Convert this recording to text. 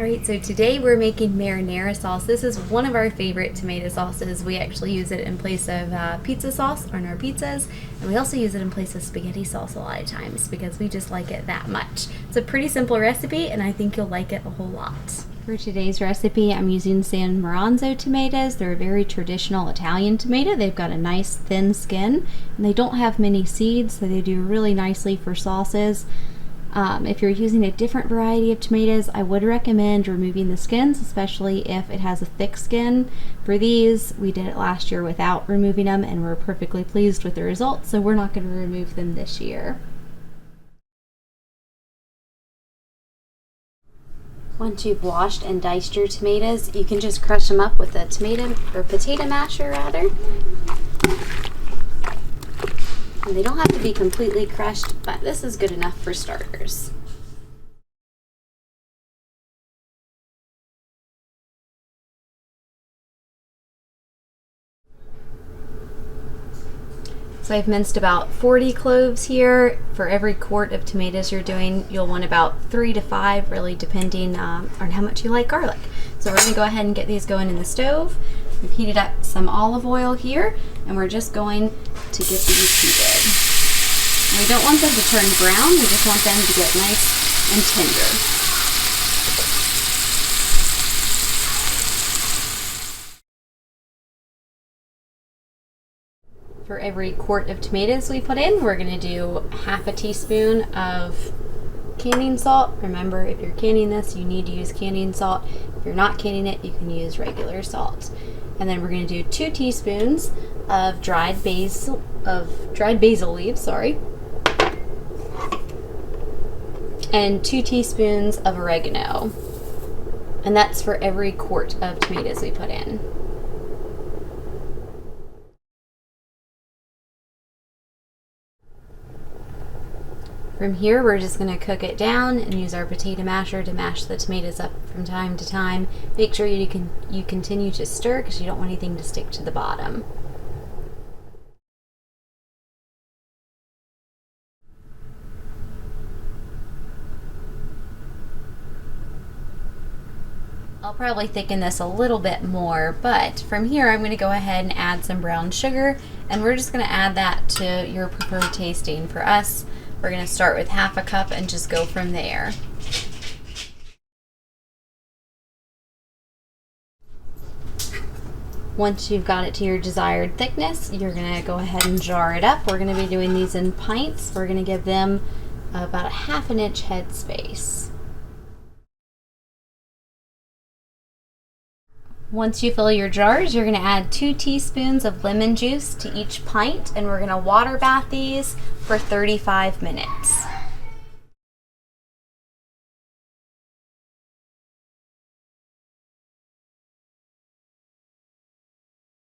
Alright, so today we're making marinara sauce. This is one of our favorite tomato sauces. We actually use it in place of pizza sauce on our pizzas, and we also use it in place of spaghetti sauce a lot of times because we just like it that much. It's a pretty simple recipe, and I think you'll like it a whole lot. For today's recipe, I'm using San Maranzo tomatoes. They're a very traditional Italian tomato. They've got a nice thin skin, and they don't have many seeds, so they do really nicely for sauces. If you're using a different variety of tomatoes, I would recommend removing the skins, especially if it has a thick skin. For these, we did it last year without removing them, and we're perfectly pleased with the results, so we're not going to remove them this year. Once you've washed and diced your tomatoes, you can just crush them up with a potato masher rather. And they don't have to be completely crushed, but this is good enough for starters. So I've minced about 40 cloves here. For every quart of tomatoes you're doing, you'll want about 3 to 5, really depending on how much you like garlic. So we're going to go ahead and get these going in the stove. We've heated up some olive oil here, and we're just going to get these heated. We don't want them to turn brown, we just want them to get nice and tender. For every quart of tomatoes we put in, we're going to do half a teaspoon of canning salt. Remember, if you're canning this, you need to use canning salt. If you're not canning it, you can use regular salt. And then we're going to do 2 teaspoons of dried basil leaves, and 2 teaspoons of oregano. And that's for every quart of tomatoes we put in. From here, we're just going to cook it down and use our potato masher to mash the tomatoes up from time to time. Make sure you continue to stir because you don't want anything to stick to the bottom. I'll probably thicken this a little bit more, but from here I'm going to go ahead and add some brown sugar, and we're just going to add that to your preferred tasting. For us, we're going to start with half a cup and just go from there. Once you've got it to your desired thickness, you're going to go ahead and jar it up. We're going to be doing these in pints. We're going to give them about a 1/2 inch headspace. Once you fill your jars, you're going to add 2 teaspoons of lemon juice to each pint, and we're going to water bath these for 35 minutes.